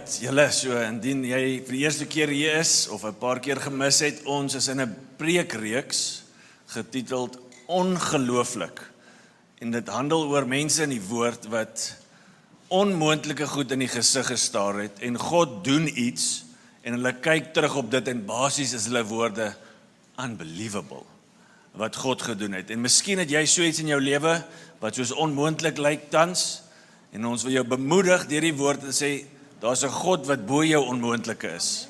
Alright, julle, so indien jy vir die eerste keer hier is, of 'n paar keer gemis het, ons is in 'n preekreeks getiteld Ongelooflik. En dit handel oor mense in die woord wat onmoontlike goed in die gesig gestaar het, en God doen iets, en hulle kyk terug op dit, en basies is hulle woorde unbelievable, wat God gedoen het. En miskien het jy so iets in jou lewe, wat soos onmoontlik lyk tans, en ons wil jou bemoedig deur die woord en sê, daar's 'n God wat bo jou onmoontlike is.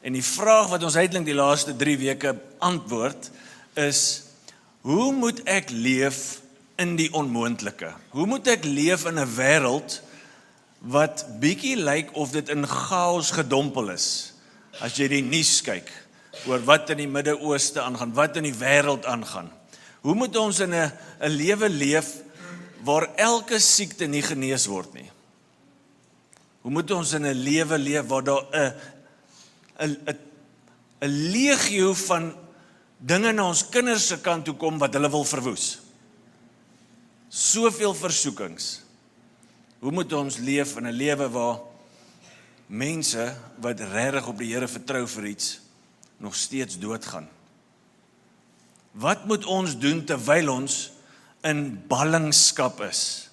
En die vraag wat ons eintlik die laaste 3 weke antwoord is, hoe moet ek leef in die onmoontlike? Hoe moet ek leef in 'n wêreld wat bietjie lyk of dit in chaos gedompel is? As jy die nuus kyk oor wat in die Midde-Ooste aangaan, wat in die wêreld aangaan. Hoe moet ons in 'n lewe leef waar elke siekte nie genees word nie? Hoe moet ons in 'n lewe leef waar daar 'n legio van dinge na ons kinders se kant toe kom wat hulle wil verwoes? Soveel versoekings. Hoe moet ons leef in 'n lewe waar mense wat regtig op die Here vertrou vir iets nog steeds doodgaan? Wat moet ons doen terwyl ons in ballingskap is?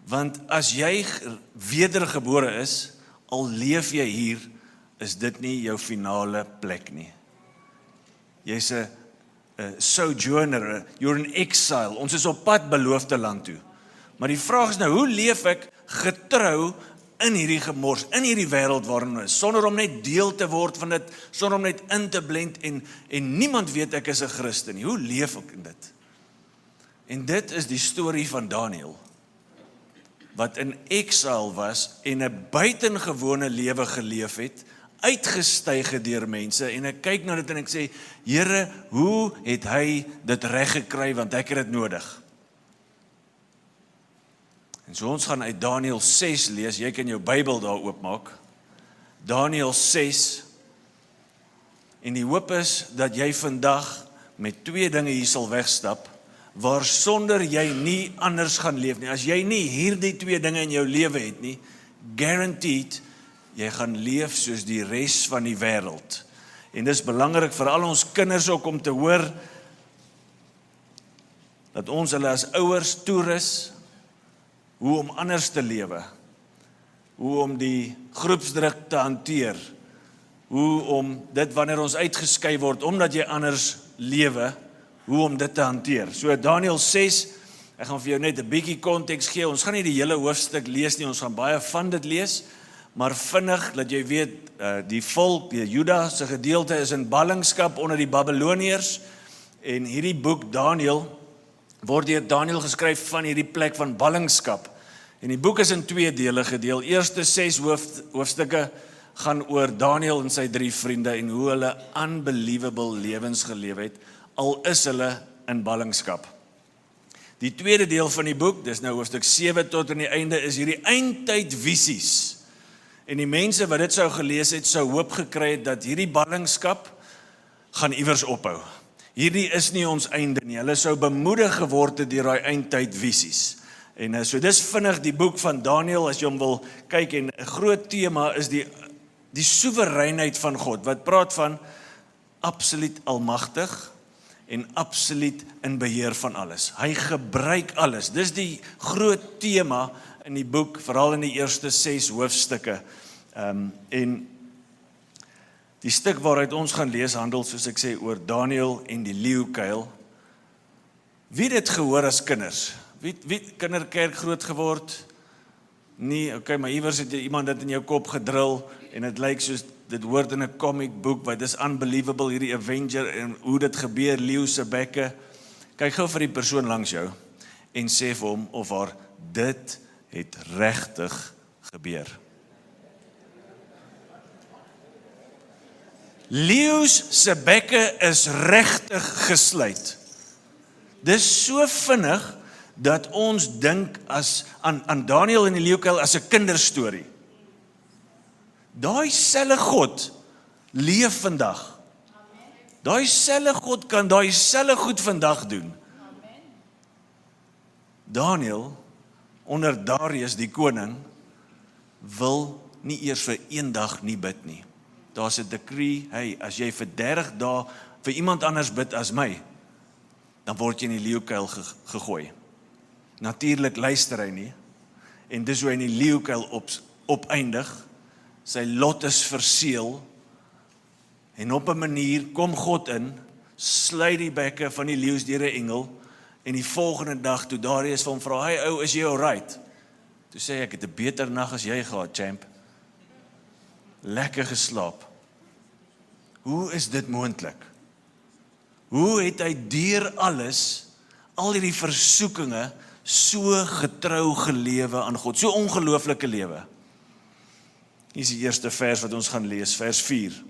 Want as jy wedergebore is, al leef jy hier, is dit nie jou finale plek nie. Jy's 'n sojourner, you're in exile. Ons is op pad beloofde land toe. Maar die vraag is nou, hoe leef ek getrou in hierdie gemors, in hierdie wêreld waarin ons is, sonder om net deel te word van dit, sonder om net in te blend en niemand weet ek is 'n Christen nie. Hoe leef ek in dit? En dit is die storie van Daniël, wat in exile was en 'n buitengewone lewe geleef het, uitgestyg het deur mense, en ek kyk na dit en ek sê, Here, hoe het hy dit reg gekry, want ek het dit nodig. En so ons gaan uit Daniël 6 lees, jy kan jou Bybel daar oopmaak, Daniël 6, en die hoop is dat jy vandag met 2 dinge hier sal wegstap, waar sonder jy nie anders gaan leef nie. As jy nie hierdie 2 dinge in jou lewe het nie, guaranteed, jy gaan leef soos die res van die wêreld. En dis belangrik vir al ons kinders ook om te hoor, dat ons hulle as ouers toerus, hoe om anders te lewe, hoe om die groepsdruk te hanteer, hoe om dit wanneer ons uitgeskei word, omdat jy anders lewe, hoe om dit te hanteer. So Daniël 6, ek gaan vir jou net 'n bietjie konteks gee, ons gaan nie die hele hoofstuk lees nie, ons gaan baie van dit lees, maar vinnig, dat jy weet, die volk, die Juda se gedeelte is in ballingskap onder die Babiloniërs, en hierdie boek Daniël, word deur Daniël geskryf van hierdie plek van ballingskap. En die boek is in 2 dele gedeel. Eerste 6 hoofstukke gaan oor Daniël en sy 3 vriende, en hoe hulle unbelievable lewens geleef het, al is hulle in ballingskap. Die tweede deel van die boek, dis nou hoofstuk 7 tot aan die einde, is hierdie eindtyd visies. En die mense wat dit sou gelees het, sou hoop gekry het dat hierdie ballingskap gaan iewers ophou. Hierdie is nie ons einde nie. Hulle sou bemoedig geword het deur daai eindtyd visies. En so dis vinnig die boek van Daniël, as jy hom wil kyk, en 'n groot tema is die soewereinheid van God, wat praat van absoluut almagtig, en absoluut in beheer van alles. Hy gebruik alles. Dis die groot tema in die boek, veral in die eerste 6 hoofstukke. En die stuk waaruit ons gaan lees handel, soos ek sê, oor Daniël en die leeukuil. Wie het dit gehoor as kinders? Wie kinderkerk groot geword? Nee, okay, maar iewers het iemand dit in jou kop gedrul, en dit lyk soos dit hoort in 'n comic boek, wat is unbelievable, hierdie Avenger, en hoe dit gebeur, leeu se bekke. Kyk gou vir die persoon langs jou, en sê vir hom of haar, dit het regtig gebeur. Leeu's se bekke is regtig gesluit. Dis so vinnig, dat ons dink aan Daniël en die leeukuil as 'n kinderstorie. Daai selfe God leef vandag. Daai selfe God kan daai selfe goed vandag doen. Daniël, onder Darius die koning, wil nie eers vir een dag nie bid nie. Daar's 'n decree, hey, as jy vir 30 dae vir iemand anders bid as my, dan word jy in die leeukuil gegooi. Natuurlik luister hy nie, en dis hoe hy in die leeukuil opeindig, sy lot is verseël, en op 'n manier kom God in, sluit die bekke van die leeu's deur 'n engel, en die volgende dag, toe Darius vir hom vra, hey ou, is jy alright? Toe sê ek het 'n beter nag as jy gehad, champ. Lekker geslaap. Hoe is dit moontlik? Hoe het hy deur alles, al hierdie versoekinge, so getrou gelewe aan God, so ongelooflike lewe? Hier is die eerste vers wat ons gaan lees, vers 4.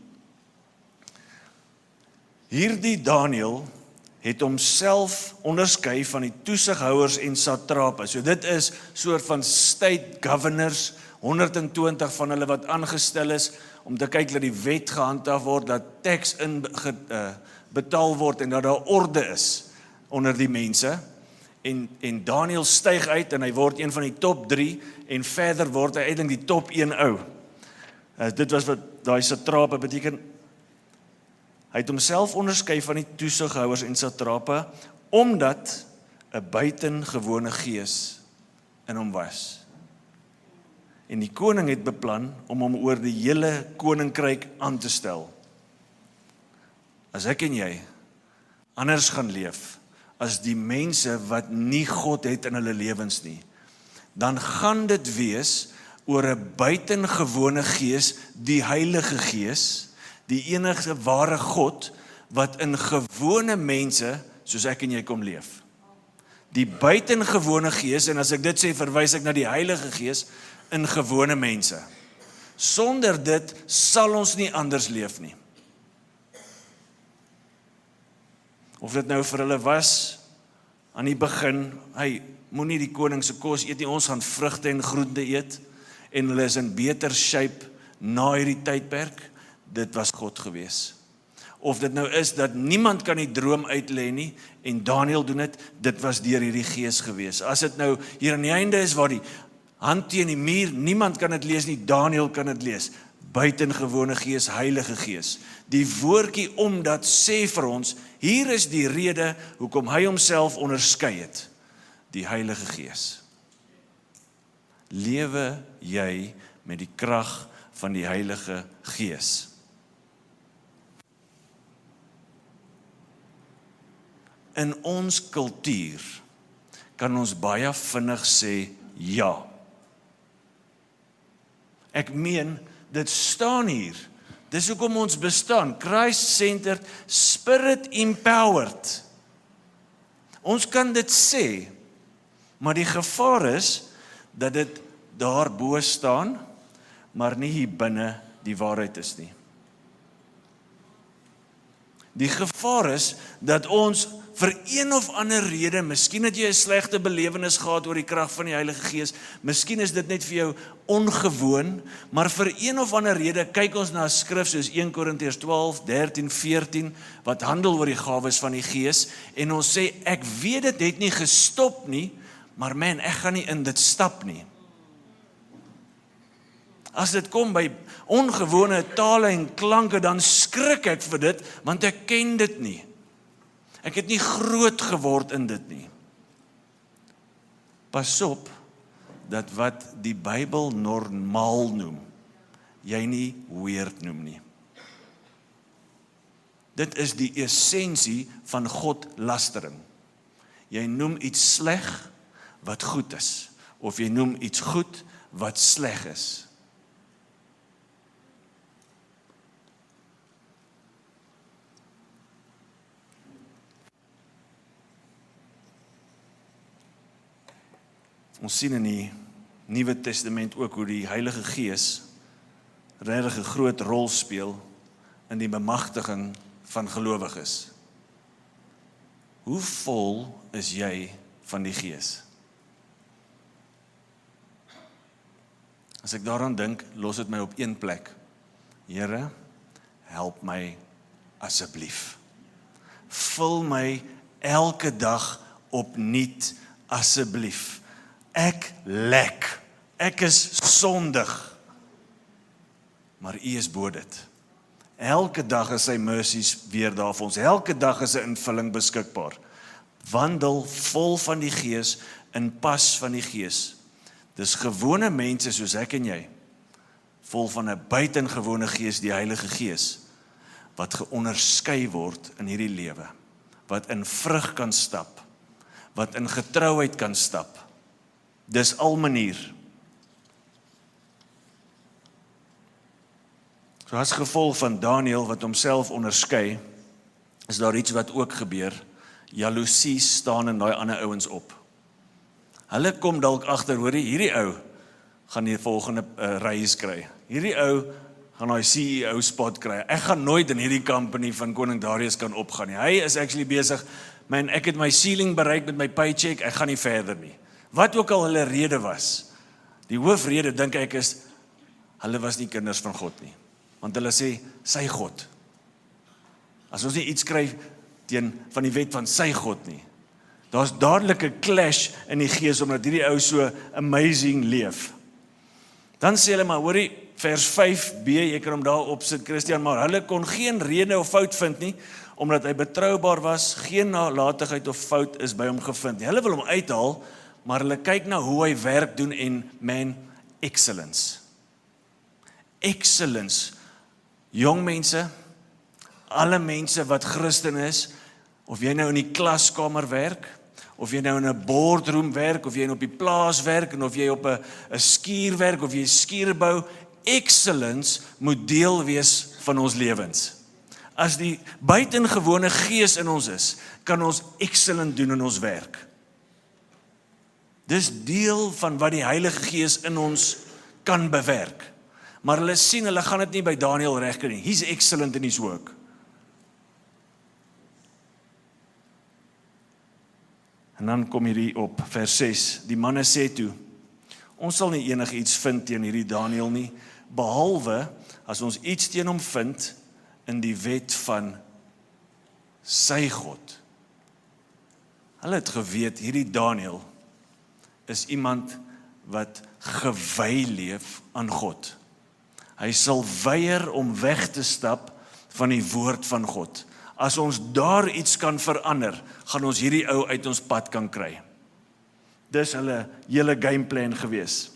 Hierdie Daniël het homself onderskei van die toesighouers en satrape. So dit is soort van state governors, 120 van hulle wat aangestel is, om te kyk dat die wet gehandhaaf word, dat tax betaal word en dat daar orde is onder die mense. En Daniël styg uit en hy word een van die top 3 en verder word hy eintlik die top 1 ou. Dit was wat daai satrape beteken. Hy het homself onderskei van die toesighouers en satrape, omdat 'n buitengewone gees in hom was. En die koning het beplan om hom oor die hele koninkryk aan te stel. As ek en jy anders gaan leef as die mense wat nie God het in hulle lewens nie, dan gaan dit wees oor 'n buitengewone gees, die Heilige Gees, die enige ware God, wat in gewone mense, soos ek en jy kom leef. Die buitengewone gees, en as ek dit sê, verwys ek na die Heilige Gees, in gewone mense. Sonder dit sal ons nie anders leef nie. Of dit nou vir hulle was, aan die begin, hy, moenie die koning se kos eet nie, ons gaan vrugte en groente eet, en hulle is in beter shape na hierdie tydperk, dit was God gewees. Of dit nou is dat niemand kan die droom uitlê nie, en Daniël doen dit, dit was deur hierdie gees gewees. As dit nou hier aan die einde is, waar die hand teen die muur, niemand kan dit lees nie, Daniël kan dit lees. Buitengewone gees, Heilige Gees. Die woordjie omdat sê vir ons, hier is die rede hoekom hy homself onderskei het. Die Heilige Gees. Lewe jy met die krag van die Heilige Gees? In ons kultuur kan ons baie vinnig sê ja. Ek meen, dit staan hier. Dis hoekom ons bestaan. Christ-centered, spirit-empowered. Ons kan dit sê, maar die gevaar is dat dit daarbo staan, maar nie hier binne die waarheid is nie. Die gevaar is dat ons vir een of ander rede, miskien het jy 'n slegte belewenis gehad oor die krag van die Heilige Gees, miskien is dit net vir jou ongewoon, maar vir een of ander rede kyk ons na 'n skrif soos 1 Korintiërs 12, 13, 14, wat handel oor die gawes van die Gees, en ons sê, ek weet dit het nie gestop nie, maar man, ek gaan nie in dit stap nie. As dit kom by ongewone tale en klanke, dan skrik ek vir dit, want ek ken dit nie. Ek het nie groot geword in dit nie. Pas op, dat wat die Bybel normaal noem, jy nie weird noem nie. Dit is die essensie van godlastering. Jy noem iets sleg wat goed is, of jy noem iets goed wat sleg is. Ons sien in die Nuwe Testament ook hoe die Heilige Gees regtig 'n groot rol speel in die bemagtiging van gelowiges. Hoe vol is jy van die Gees? As ek daaraan dink, los dit my op een plek. Here, help my asseblief. Vul my elke dag opnuut asseblief. Ek lek Ek is sondig, maar U is bo dit. Elke dag is sy mercies weer daar vir ons. Elke dag is 'n invulling beskikbaar. Wandel vol van die Gees, in pas van die Gees. Dis gewone mense soos ek en jy, vol van 'n buitengewone Gees, die Heilige Gees, wat geonderskei word in hierdie lewe, wat in vrug kan stap, wat in getrouheid kan stap. Dis al manier. So as gevolg van Daniël wat homself onderskei, is daar iets wat ook gebeur. Jaloesie staan in daai ander ouens op. Hulle kom dalk agter, hoorie, hierdie ou gaan die volgende reis kry. Hierdie ou gaan daai CEO spot kry. Ek gaan nooit in hierdie company van Koning Darius kan opgaan nie. Hy is actually besig, man, ek het my ceiling bereik met my paycheck, ek gaan nie verder nie. Wat ook al hulle rede was, die hoofrede dink ek is, hulle was nie kinders van God nie. Want hulle sê, sy God. As ons nie iets kry teen van die wet van sy God nie. Daar's dadelik 'n clash in die gees, omdat hierdie ou so amazing leef. Dan sê hulle maar, hoorie, vers 5b, jy kan hom daar opsit, Christian, maar hulle kon geen rede of fout vind nie, omdat hy betroubaar was, geen nalatigheid of fout is by hom gevind nie. Hulle wil hom uithaal, maar hulle kyk na hoe hy werk doen en, man, excellence. Excellence. Jong mense, alle mense wat Christen is, of jy nou in die klaskamer werk, of jy nou in 'n boardroom werk, of jy op die plaas werk, en of jy op 'n skuur werk, of jy skuur bou, excellence moet deel wees van ons lewens. As die buitengewone gees in ons is, kan ons excellent doen in ons werk. Dis deel van wat die Heilige Gees in ons kan bewerk. Maar hulle sien, hulle gaan dit nie by Daniël regkry nie. He's excellent in his work. En dan kom hierdie op, vers 6. Die manne sê toe, ons sal nie enigiets vind teen hierdie Daniël nie, behalwe as ons iets teen hom vind in die wet van sy God. Hulle het geweet, hierdie Daniël is iemand wat gewy leef aan God. Hy sal weier om weg te stap van die woord van God. As ons daar iets kan verander, gaan ons hierdie ou uit ons pad kan kry. Dis hulle hele gameplan gewees.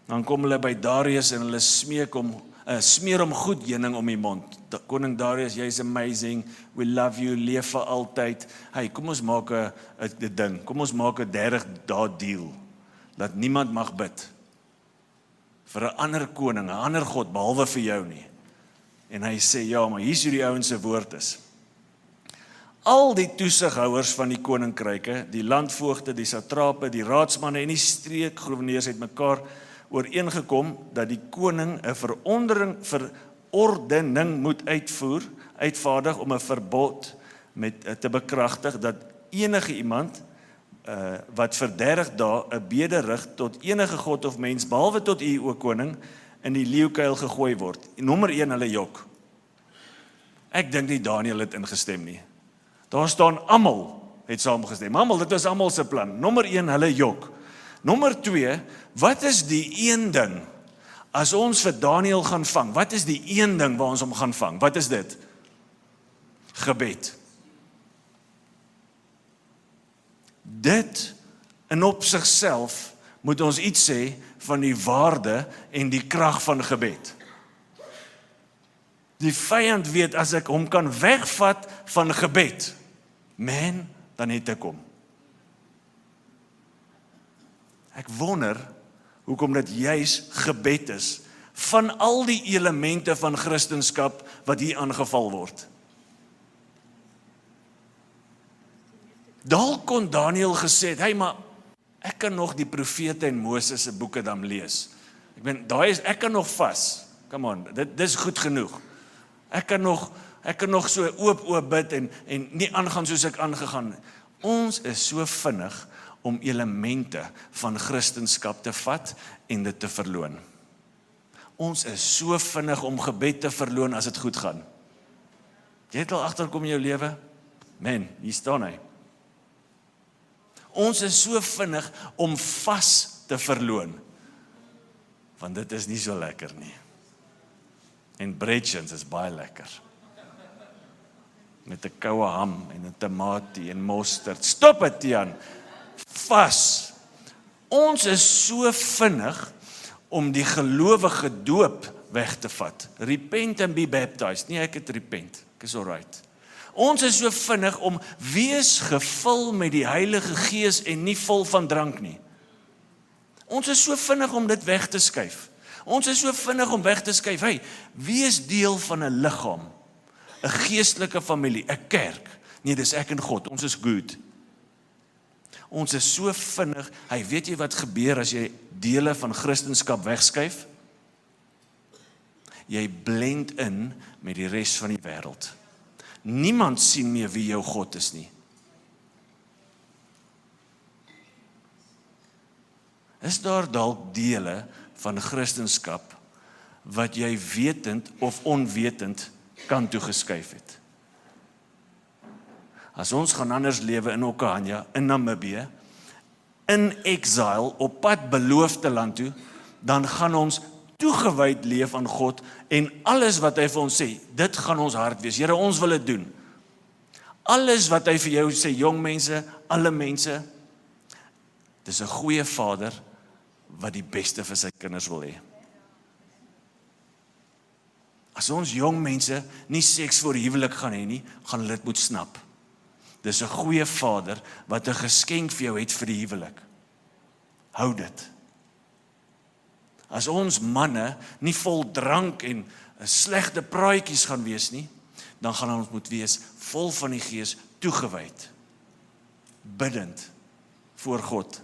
Dan kom hulle by Darius en hulle smeer hom goed heuning om die mond. Koning Darius, jy's amazing, we love you, leef vir altyd. Hey, kom ons maak 'n ding, kom ons maak 'n 30 dae deal, dat niemand mag bid vir 'n ander koning, 'n ander God, behalwe vir jou nie. En hy sê, ja, maar hier's hoe die ouens se woord is. Al die toesighouers van die koninkryke, die landvoogde, die satrape, die raadsmanne en die streekgouverneurs het mekaar ooreengekom dat die koning 'n verordening moet uitvaardig om 'n verbod te bekragtig dat enige iemand wat vir 30 dae 'n bede rig tot enige god of mens, behalwe tot u, o koning, in die leeukuil gegooi word. Nommer 1, hulle jok. Ek dink nie Daniël het ingestem nie. Daar staan almal het saamgestem. Almal, dit was almal se plan. Nommer 1, hulle jok. Nommer 2, wat is die een ding, as ons vir Daniël gaan vang, wat is die een ding waar ons hom gaan vang? Wat is dit? Gebed. Dit in op sigself moet ons iets sê van die waarde en die krag van gebed. Die vyand weet, as ek hom kan wegvat van gebed, man, dan het ek hom. Ek wonder, hoekom dit juis gebed is, van al die elemente van Christendom wat hier aangeval word. Dalk kon Daniël gesê het, hey, maar ek kan nog die profete en Moses se boeke dan lees. Ek kan nog vas. Come on, dit is goed genoeg. Ek kan nog so oop bid en nie aangaan soos ek aangegaan. Ons is so vinnig om elemente van Christendom te vat en dit te verloon. Ons is so vinnig om gebed te verloon as dit goed gaan. Jy het al agterkom in jou lewe? Man, hier staan hy. Ons is so vinnig om vas te verloon. Want dit is nie so lekker nie. En breadchins is baie lekker. Met 'n koue ham en 'n tamatie en mosterd. Stop het, Jan. Vas. Ons is so vinnig om die gelowige doop weg te vat. Repent and be baptized. Nee, ek het repent. Ek is alright. Ons is so vinnig om wees gevul met die Heilige Gees en nie vol van drank nie. Ons is so vinnig om dit weg te skuif. Ons is so vinnig om weg te skuif. Hey, wees deel van 'n liggaam, 'n geestelike familie, 'n kerk. Nee, dis ek en God. Ons is good. Ons is so vinnig. Hey, weet jy wat gebeur as jy dele van Christendom wegskuif? Jy blend in met die res van die wêreld. Niemand sien meer wie jou God is nie. Is daar dalk dele van Christendom wat jy wetend of onwetend kant toe geskuif het? As ons gaan anders lewe in Okahanja, in Namibië, in exile, op pad beloofde land toe, dan gaan ons toegewyd leef aan God en alles wat hy vir ons sê, dit gaan ons hart wees. Here, ons wil dit doen. Alles wat hy vir jou sê, jong mense, alle mense, dis 'n goeie vader wat die beste vir sy kinders wil hê. As ons jong mense nie seks voor huwelik gaan hê nie, gaan hulle dit moet snap. Dis 'n goeie vader wat 'n geskenk vir jou het vir die huwelik. Hou dit. As ons manne nie vol drank en slegte praatjies gaan wees nie, dan gaan ons moet wees vol van die Gees, toegewyd, bidend voor God.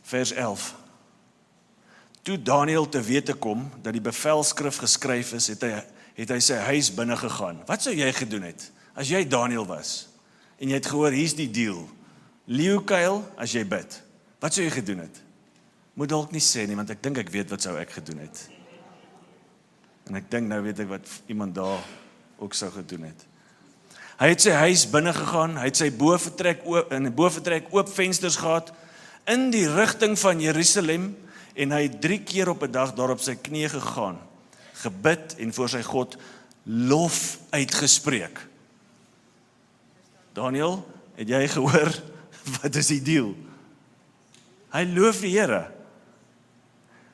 Vers 11. Toe Daniël te wete kom dat die bevelskrif geskryf is, het hy sy huis binne gegaan. Wat sou jy gedoen het as jy Daniël was? En jy het gehoor, hier's die deal. Leeukuil as jy bid. Wat sou jy gedoen het? Moet dalk nie sê nie, want ek dink ek weet wat sou ek gedoen het. En ek dink nou weet ek wat iemand daar ook sou gedoen het. Hy het sy huis binne gegaan, hy het sy bovertrek oop vensters gehad, in die rigting van Jerusalem, en hy het 3 keer op 'n dag daar op sy knieë gegaan, gebid en voor sy God lof uitgespreek. Daniël, het jy gehoor, wat is die deal? Hy loof die Here,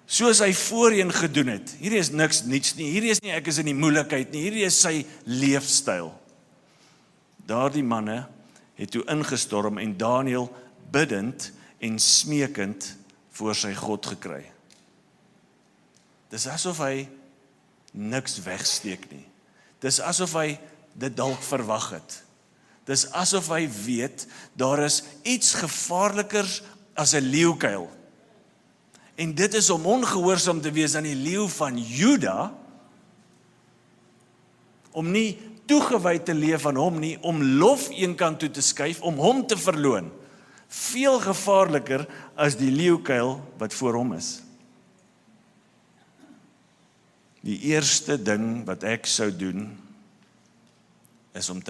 soos hy voorheen gedoen het. Hierdie is niks niets nie, hierdie is nie ek is in die moeilikheid nie, hierdie is sy leefstyl. Daardie manne het toe ingestorm en Daniël biddend en smeekend voor sy God gekry. Dis asof hy niks wegsteek nie. Dis asof hy dit dalk verwag het. Dis asof hy weet, daar is iets gevaarlikers as 'n leeukuil. En dit is om ongehoorsaam te wees aan die leeu van Juda, om nie toegewyd te leef aan hom nie, om lof eenkant toe te skuif, om hom te verloon. Veel gevaarliker as die leeukuil wat voor hom is. Die eerste ding wat ek sou doen, is om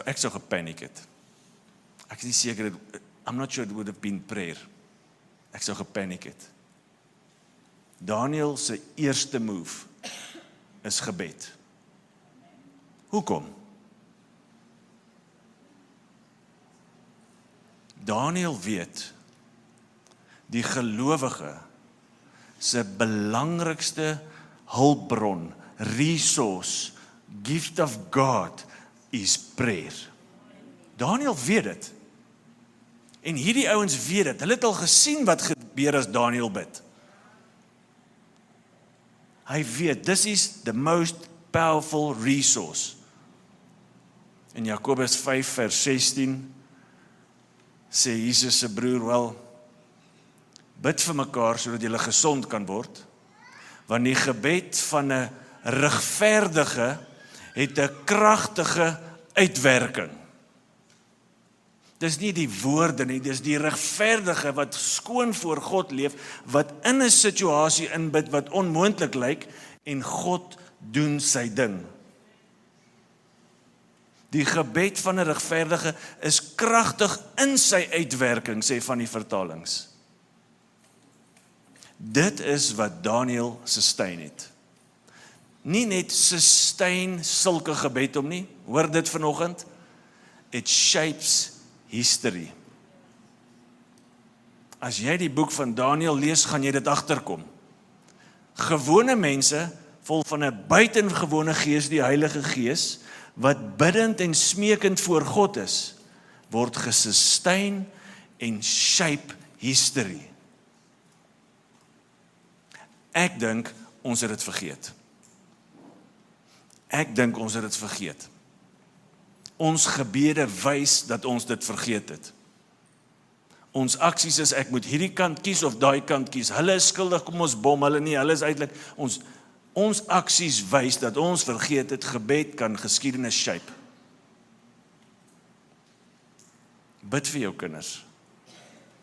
ek sou gepaniek het. Ek is nie seker, I'm not sure it would have been prayer. Ek sou gepaniek het. Daniël se eerste move is gebed. Hoekom? Daniël weet, die gelowige se belangrikste hulpbron, resource, gift of God is prayer. Daniël weet dit. En hierdie ouens weet dit. Hulle het al gesien wat gebeur as Daniël bid. Hy weet, this is the most powerful resource. In Jakobus 5 vers 16 sê Jesus se broer, wel, bid vir mekaar sodat julle gesond kan word, want die gebed van 'n regverdige het 'n kragtige uitwerking. Dis nie die woorde nie, dis die regverdige wat skoon voor God leef, wat in 'n situasie inbid wat onmoontlik lyk, en God doen sy ding. Die gebed van 'n regverdige is kragtig in sy uitwerking, sê van die vertalings. Dit is wat Daniël sustain het. Nie net sustain sulke gebed om nie, hoor dit vanoggend, it shapes history. As jy die boek van Daniël lees, gaan jy dit agterkom. Gewone mense, vol van 'n buitengewone gees, die Heilige Gees, wat biddend en smeekend voor God is, word gesustain en shape history. Ek dink ons het dit vergeet. Ons gebede wys dat ons dit vergeet het. Ons aksies is, ek moet hierdie kant kies of daai kant kies. Hulle is skuldig, kom ons bom hulle nie, hulle is eintlik, ons aksies wys dat ons vergeet het, gebed kan geskiedenis shape. Bid vir jou kinders.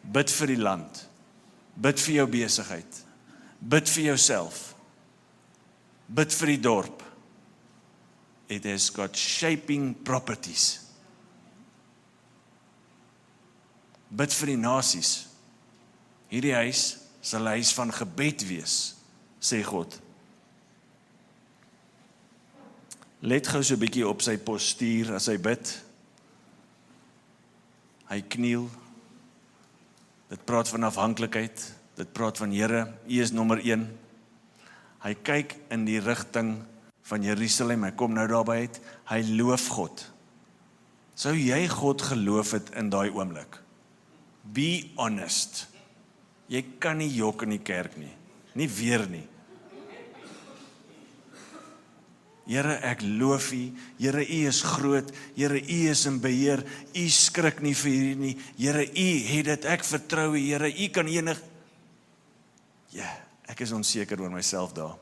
Bid vir die land. Bid vir jou besigheid. Bid vir jouself. Bid vir die dorp. It has got shaping properties. Bid vir die nasies. Hierdie huis sal 'n huis van gebed wees, sê God. Let gou so 'n bietjie op sy postuur as hy bid. Hy kniel. Dit praat van afhanklikheid. Dit praat van Here, U is nommer 1. Hy kyk in die rigting van Jerusalem, hy kom nou daarby uit, hy loof God. Sou jy God geloof het in daai oomblik? Be honest. Jy kan nie jok in die kerk nie. Nie weer nie. Here, ek loof U. Here, U is groot. Here, U is in beheer. U skrik nie vir hierdie nie. Here, U het dit. Ek vertrou U. Here, U kan enig. Ja, ek is onseker oor myself daar.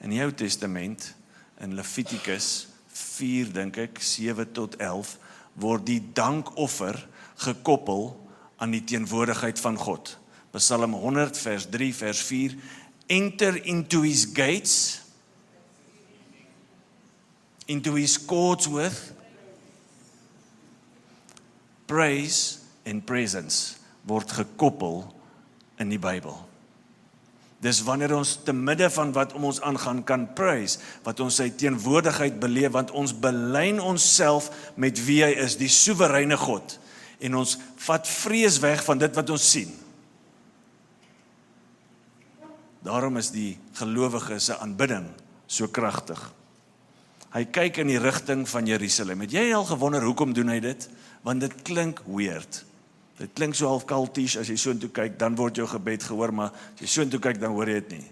In die Ou Testament, in Levitikus 4, dink ek, 7 tot 11, word die dankoffer gekoppel aan die teenwoordigheid van God. Psalm 100, vers 3, vers 4, enter into his gates, into his courts with praise and presence, word gekoppel in die Bybel. Dis wanneer ons te midde van wat om ons aangaan kan praise, wat ons sy teenwoordigheid beleef, want ons belyn onsself met wie hy is, die soewereine God, en ons vat vrees weg van dit wat ons sien. Daarom is die gelowige se aanbidding so kragtig. Hy kyk in die rigting van Jerusalem. Het jy al gewonder hoekom doen hy dit? Want dit klink weird. Dit klink so half kulties, as jy so intoe kyk, dan word jou gebed gehoor, maar as jy so intoe kyk, dan hoor jy dit nie.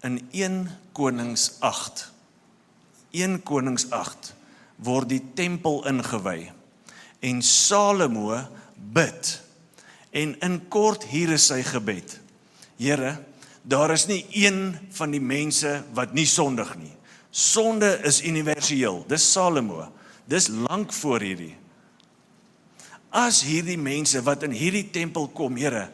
In 1 Konings 8, word die tempel ingewy, en Salomo bid, en in kort hier is sy gebed. Here, daar is nie een van die mense wat nie sondig nie. Sonde is universeel, dis Salomo, dis lank voor hierdie. As hierdie mense wat in hierdie tempel kom, Here,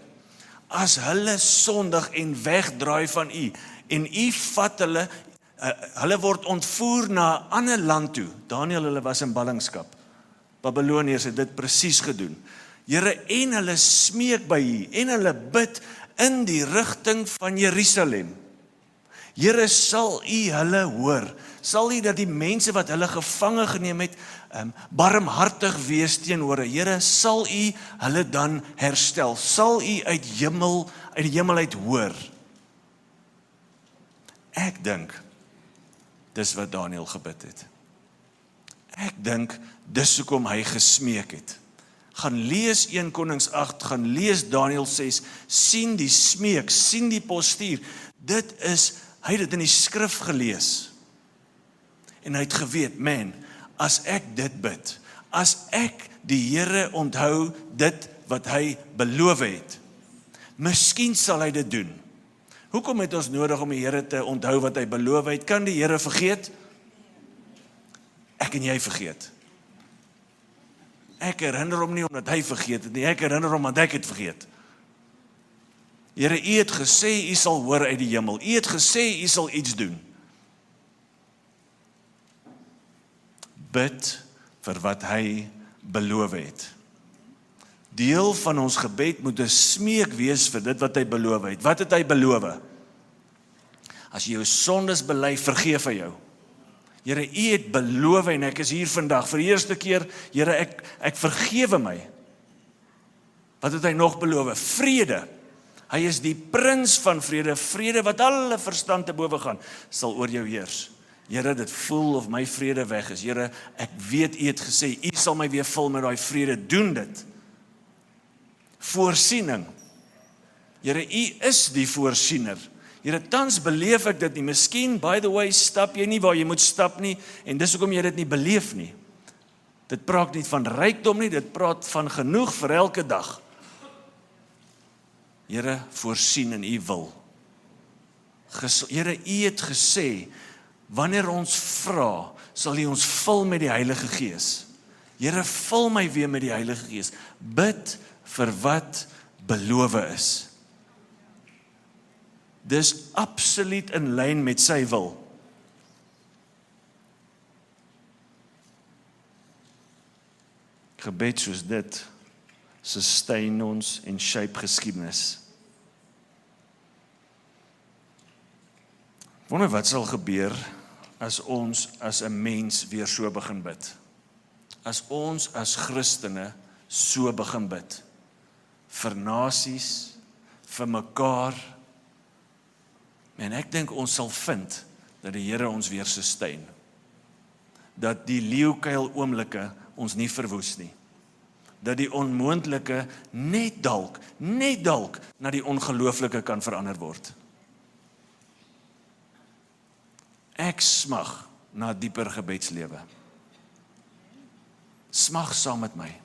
as hulle sondig en wegdraai van U, en U vat hulle word ontvoer na 'n ander land toe. Daniël, hulle was in ballingskap. Babyloniërs het dit presies gedoen. Here, en hulle smeek by U, en hulle bid in die rigting van Jerusalem. Here, sal U hulle hoor? Sal U dat die mense wat hulle gevange geneem het, barmhartig wees teenoor hulle? Here, sal U hulle dan herstel? Sal U uit die hemel uit hoor? Ek dink, dis wat Daniël gebid het. Ek dink, dis hoekom hy gesmeek het. Gaan lees 1 Konings 8, gaan lees Daniël 6, sien die smeek, sien die postuur. Hy het dit in die skrif gelees. En hy het geweet, man, as ek dit bid, as ek die Here onthou dit wat hy beloof het, miskien sal hy dit doen. Hoekom het ons nodig om die Here te onthou wat hy beloof het? Kan die Here vergeet? Ek en jy vergeet. Ek herinner hom nie omdat hy vergeet het nie, ek herinner hom omdat ek het vergeet. Here, U het gesê, U sal hoor uit die hemel. U het gesê, U sal iets doen. Bid vir wat hy beloof het. Deel van ons gebed moet 'n smeek wees vir dit wat hy beloof het. Wat het hy beloof? As jy jou sondes bely, vergeef hy jou. Here, U het beloof en ek is hier vandag. Vir die eerste keer, Here, ek vergewe my. Wat het hy nog beloof? Vrede. Hy is die prins van vrede, vrede wat alle verstand te bowe gaan, sal oor jou heers. Here, dit voel of my vrede weg is. Here, ek weet U het gesê, U sal my weer vul met daai vrede. Doen dit. Voorsiening. Here, U is die voorsiener. Here, tans beleef ek dit nie. Miskien, by the way, stap jy nie waar jy moet stap nie, en dis hoekom jy dit nie beleef nie. Dit praat nie van rykdom nie, dit praat van genoeg vir elke dag. Here, voorsien in U wil. Here, U het gesê, wanneer ons vra, sal U ons vul met die Heilige Gees. Here, vul my weer met die Heilige Gees. Bid vir wat beloof is. Dis absoluut in lyn met sy wil. Gebed soos dit sustain ons en shape geskiedenis. Ek wonder wat sal gebeur as ons as 'n mens weer so begin bid. As ons as Christene so begin bid. Vir nasies, vir mekaar. En ek dink ons sal vind dat die Here ons weer sustain. Dat die leeukuil oomblikke ons nie verwoes nie. Dat die onmoontlike net dalk na die ongelooflike kan verander word. Ek smag na 'n dieper gebedslewe. Smag saam met my.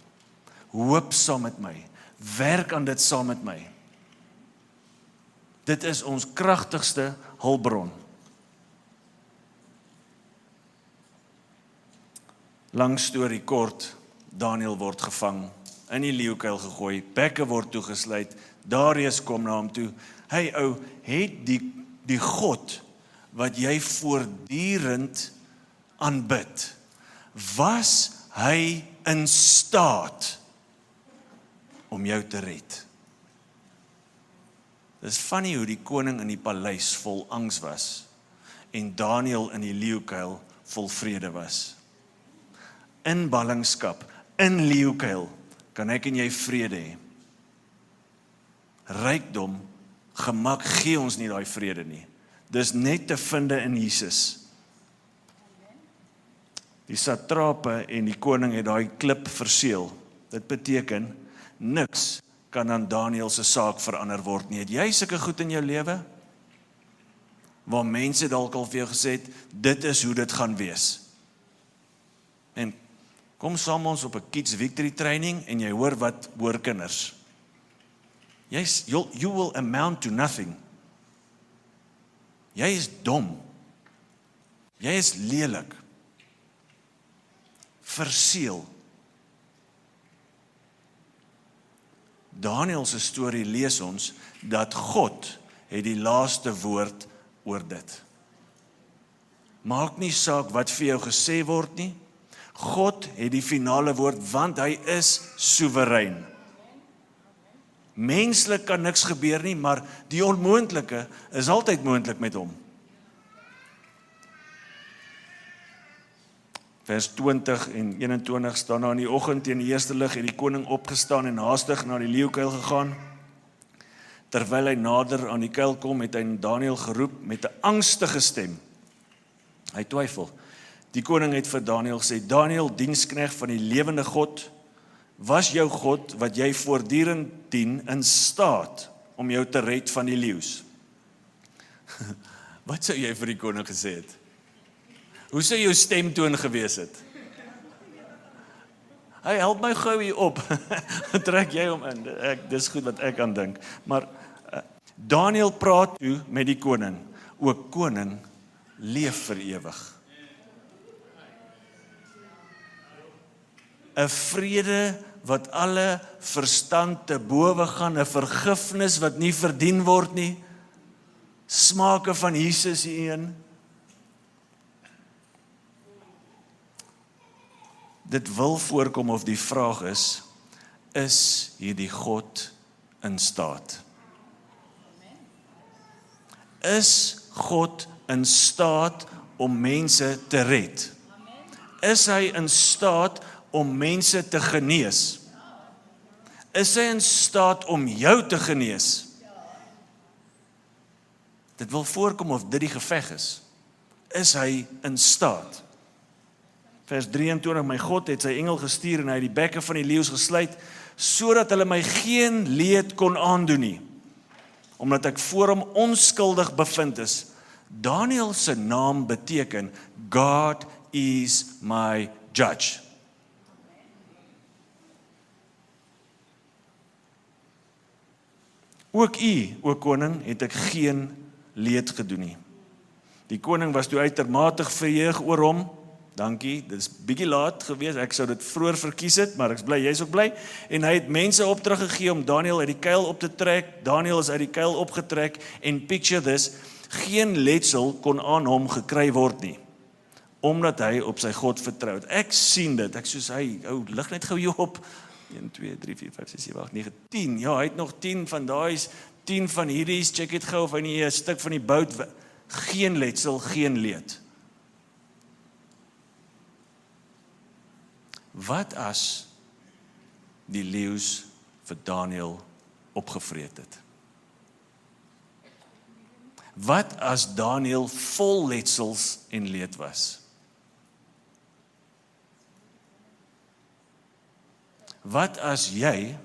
Hoop saam met my. Werk aan dit saam met my. Dit is ons kragtigste hulpbron. Lang storie kort, Daniël word gevang, in die leeukuil gegooi, bekke word toegesluit, Darius kom na hom toe. Hey ou, het die God wat jy voortdurend aanbid, was hy in staat om jou te red? Dis funny hoe die koning in die paleis vol angs was en Daniël in die leeukuil vol vrede was. In ballingskap, in leeukuil, kan ek en jy vrede hê. Rykdom, gemak gee ons nie daai vrede nie. Dis net te vind in Jesus. Die satrape en die koning het daai klip verseël. Dit beteken, niks kan aan Daniël se saak verander word nie. Het jy sulke goed in jou lewe? Waar mense dalk al vir jou gesê het, dit is hoe dit gaan wees. En kom saam ons op 'n Kids Victory training en jy hoor wat hoor kinders. You will amount to nothing. Jy is dom. Jy is lelik. Verseël. Daniël se storie lees ons dat God het die laaste woord oor dit. Maak nie saak wat vir jou gesê word nie. God het die finale woord, want hy is soewerein. Menslik kan niks gebeur nie, maar die onmoontlike is altyd moontlik met hom. Vers 20 en 21 staan daar in die oggend teen die eerste lig het die koning opgestaan en haastig na die leeukuil gegaan. Terwyl hy nader aan die kuil kom, het hy Daniël geroep met 'n angstige stem. Hy twyfel. Die koning het vir Daniël gesê, Daniël, diensknegt van die lewende God, was jou God wat jy voortdurend dien in staat om jou te red van die leeu's? Wat sou jy vir die koning gesê het? Hoe sou jou stemtoon gewees het? Hy help my gou hier op. Trek jy hom in. Dis goed wat ek aan dink. Maar Daniël praat toe met die koning. O koning, leef vir ewig. 'n vrede wat alle verstand te bowe gaan, 'n vergifnis wat nie verdien word nie, smake van Jesus een. Dit wil voorkom of die vraag is hierdie God in staat? Is God in staat om mense te red? Is hy in staat om mense te genees? Is hy in staat om jou te genees? Dit wil voorkom of dit die geveg is. Is hy in staat? Vers 23, my God het sy engel gestuur en hy het die bekke van die leeu's gesluit, sodat hulle my geen leed kon aandoen nie, omdat ek voor hom onskuldig bevind is. Daniel se naam beteken, God is my judge. Ook u, o koning, het ek geen leed gedoen nie. Die koning was toe uitermate verheug oor hom. Dankie, dit is bietjie laat gewees, ek sou dit vroeër verkies het, maar ek is bly, jy is ook bly. En hy het mense opdrag gegee om Daniel uit die kuil op te trek. Daniel is uit die kuil opgetrek en picture this, geen letsel kon aan hom gekry word nie, omdat hy op sy God vertrou het. Ek sien dit, ek soos hy, lig net gou jou op. 1, 2, 3, 4, 5, 6, 7, 8, 9, 10. Ja, hy het nog 10 van daai, 10 van hierdie, check het gou of hy nie 'n stuk van die bout, geen letsel, geen leed. Wat as die leeu's vir Daniel opgevreet het? Wat as Daniel vol letsels en leed was? Wat as jy,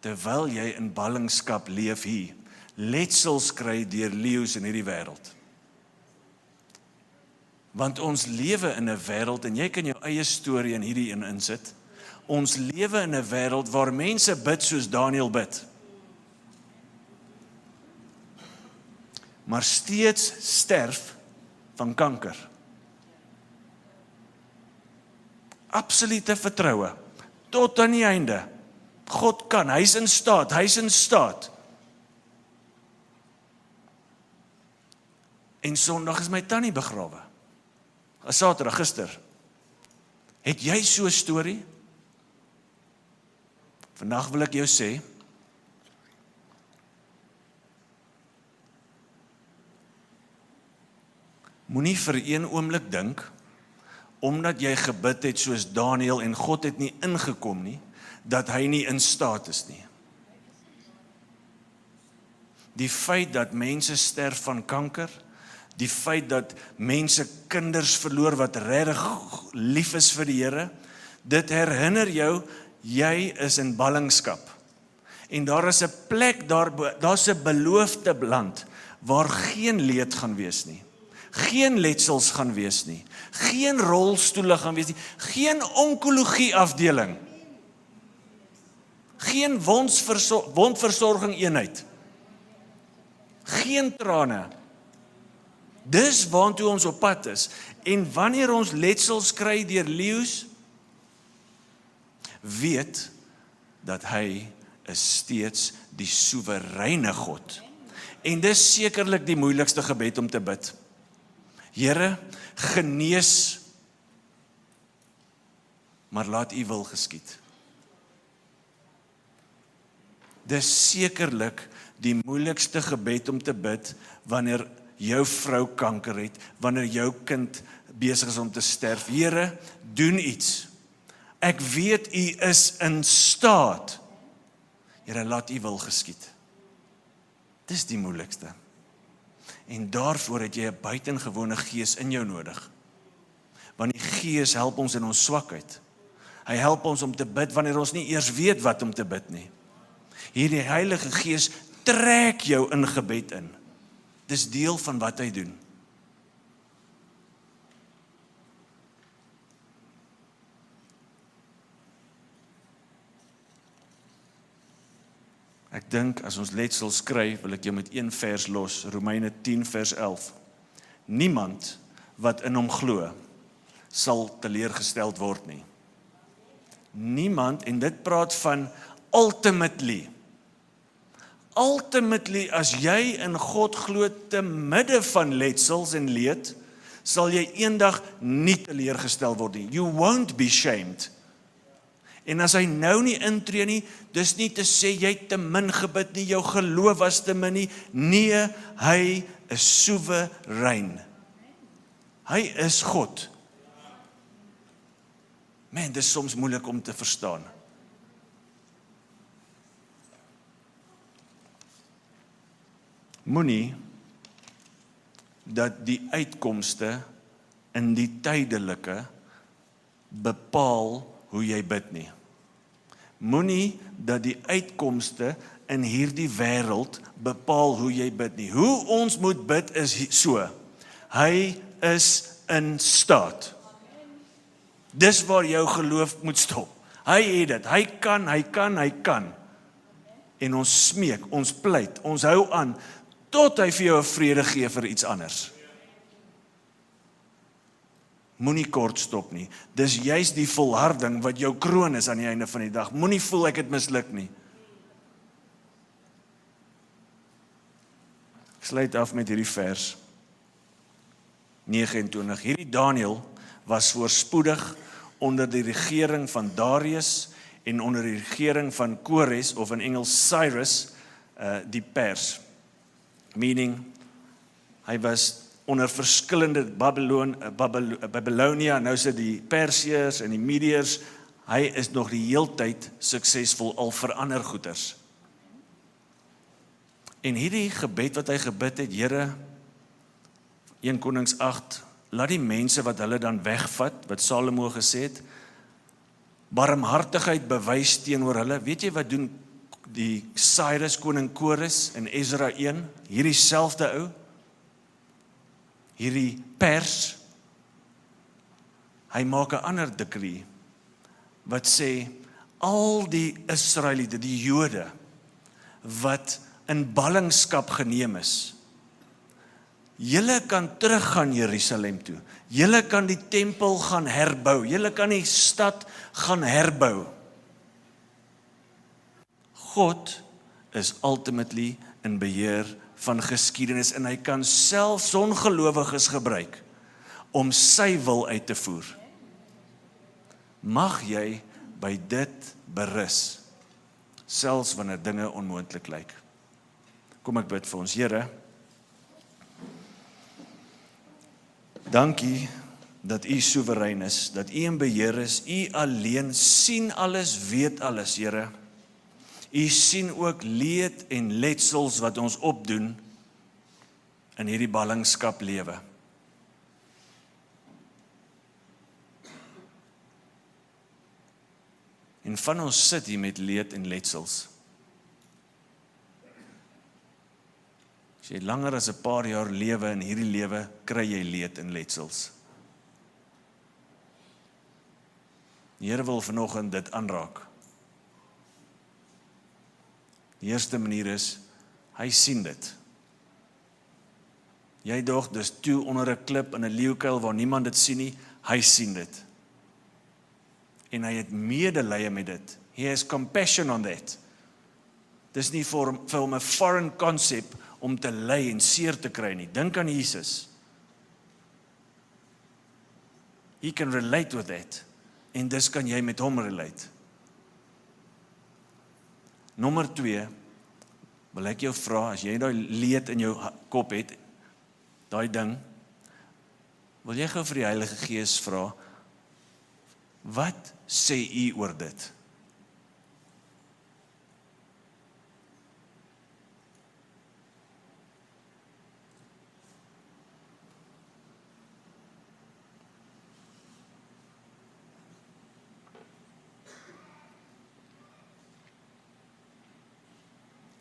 terwyl jy in ballingskap leef hier, letsels kry deur leeu's in hierdie wêreld? Want ons lewe in 'n wêreld, en jy kan jou eie storie in hierdie insit, ons lewe in 'n wêreld waar mense bid soos Daniel bid. Maar steeds sterf van kanker. Absolute vertroue, tot aan die einde. God kan, hy's in staat. En Sondag is my tannie begrawe. Saterdag, gister. Het jy so 'n storie? Vandag wil ek jou sê, moenie vir een oomblik dink, omdat jy gebid het soos Daniel en God het nie ingekom nie, dat hy nie in staat is nie. Die feit dat mense sterf van kanker, die feit dat mense kinders verloor wat regtig lief is vir die Here, dit herinner jou, jy is in ballingskap. En daar is 'n plek, daar's 'n beloofde land, waar geen leed gaan wees nie. Geen letsels gaan wees nie. Geen rolstoele gaan wees nie. Geen onkologie afdeling. Geen wondversorging eenheid. Geen trane. Dis waartoe ons op pad is. En wanneer ons letsels kry deur leeu's, weet dat hy is steeds die soewereine God. En dis sekerlik die moeilikste gebed om te bid. Here, genees, maar laat u wil geskied. Dis sekerlik die moeilikste gebed om te bid, wanneer jou vrou kanker het, wanneer jou kind besig is om te sterf. Here, doen iets. Ek weet u is in staat. Here, laat u wil geskied. Dis die moeilikste. En daarvoor het jy 'n buitengewone gees in jou nodig. Want die gees help ons in ons swakheid. Hy help ons om te bid wanneer ons nie eers weet wat om te bid nie. Hierdie Heilige Gees trek jou in gebed in. Dis deel van wat hy doen. Ek dink as ons letsels kry, wil ek jou met een vers los, Romeine 10 vers 11. Niemand wat in hom glo, sal teleurgesteld word nie. Niemand, en dit praat van ultimately. Ultimately, as jy in God glo te midde van letsels en leed, sal jy eendag nie teleurgestel word nie. You won't be shamed. En as hy nou nie intree nie, dis nie te sê jy het te min gebid nie, jou geloof was te min nie. Nee, hy is soewerein. Hy is God. Man, dis soms moeilik om te verstaan. Moenie dat die uitkomste in die tydelike bepaal hoe jy bid nie. Moenie dat die uitkomste in hierdie wêreld bepaal hoe jy bid nie. Hoe ons moet bid is so. Hy is in staat. Dis waar jou geloof moet stop. Hy het dit. Hy kan. En ons smeek, ons pleit, ons hou aan, tot hy vir jou 'n vrede gee vir iets anders. Moenie kort stop nie. Dis juist die volharding wat jou kroon is aan die einde van die dag. Moenie voel ek het misluk nie. Ek sluit af met hierdie vers 29. Hierdie Daniël was voorspoedig onder die regering van Darius en onder die regering van Kores, of in Engels Cyrus, die pers. Meaning, hy was onder verskillende Babylonia, nou sit die Persiërs en die Mediërs, hy is nog die heeltyd suksesvol, al verander goeders. En hierdie gebed wat hy gebid het, Here, 1 Konings 8, laat die mense wat hulle dan wegvat, wat Salomo gesê het, barmhartigheid bewys teenoor hulle. Weet jy wat doen die Cyrus, koning Kores in Ezra 1, hierdie selfde ou, hierdie pers, hy maak 'n ander decree, wat sê, al die Israeliete, die Jode, wat in ballingskap geneem is, julle kan teruggaan Jerusalem toe, julle kan die tempel gaan herbou, julle kan die stad gaan herbou. God is ultimately in beheer van geskiedenis en hy kan selfs ongelowiges gebruik om sy wil uit te voer. Mag jy by dit berus, selfs wanneer dinge onmoontlik lyk. Kom ek bid vir ons. Here, dankie dat U soewerein is, dat U in beheer is, U alleen sien alles, weet alles, Here. U sien ook leed en letsels wat ons opdoen in hierdie ballingskap lewe. En van ons sit hier met leed en letsels. As jy langer as 'n paar jaar lewe in hierdie lewe, kry jy leed en letsels. Die Here wil vanoggend dit aanraak. Die eerste manier is, hy sien dit. Jy dog, dis toe onder 'n klip in 'n leeukuil waar niemand dit sien nie, hy sien dit. En hy het medelee met dit. He has compassion on that. Dis nie vir hom 'n foreign concept om te ly en seer te kry nie. Dink aan Jesus. He can relate with that. En dis kan jy met hom relate. Nommer 2, wil ek jou vra, as jy daai leed in jou kop het, daai ding, wil jy gou vir die Heilige Gees vra, wat sê U oor dit?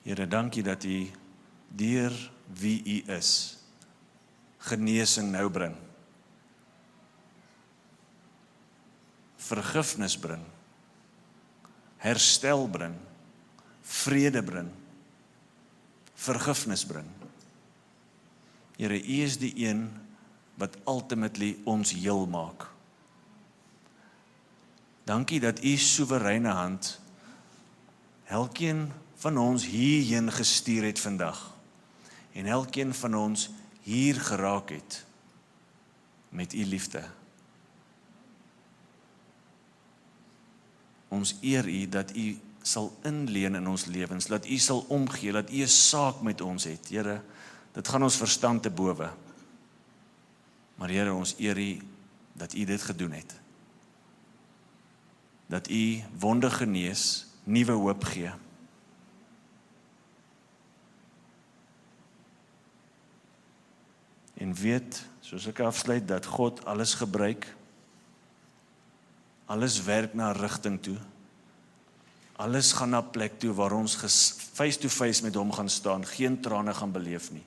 Here, dankie dat U deur wie U is, genesing nou bring, vergifnis bring, herstel bring, vrede bring, vergifnis bring. Here, U is die een wat ultimately ons heel maak. Dankie dat U soewereine hand elkeen van ons hierheen gestuur het vandag en elkeen van ons hier geraak het met U liefde. Ons eer U dat U sal inleen in ons lewens, dat U sal omgee, dat U 'n saak met ons het. Here, dit gaan ons verstand te bowe. Maar Here, ons eer U dat U dit gedoen het. Dat U wonde genees, nuwe hoop gee. En weet, soos ek afsluit, dat God alles gebruik, alles werk na rigting toe, alles gaan na plek toe waar ons face to face met hom gaan staan, geen trane gaan beleef nie.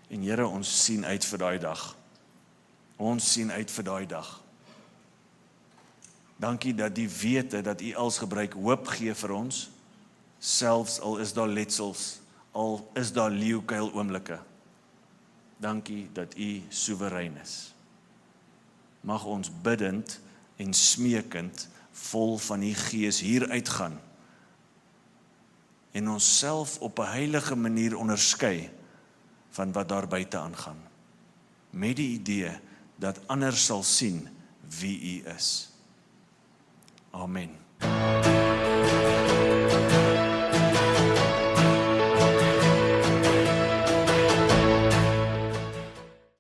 En Here, ons sien uit vir daai dag. Ons sien uit vir daai dag. Dankie dat die wete dat U als gebruik hoop gee vir ons, selfs al is daar letsels, al is daar leeukuil oomblikke. Dankie dat U soewerein is. Mag ons biddend en smeekend vol van die Gees hier uitgaan en onsself op 'n heilige manier onderskei van wat daar buite aangaan, met die idee dat ander sal sien wie U is. Amen.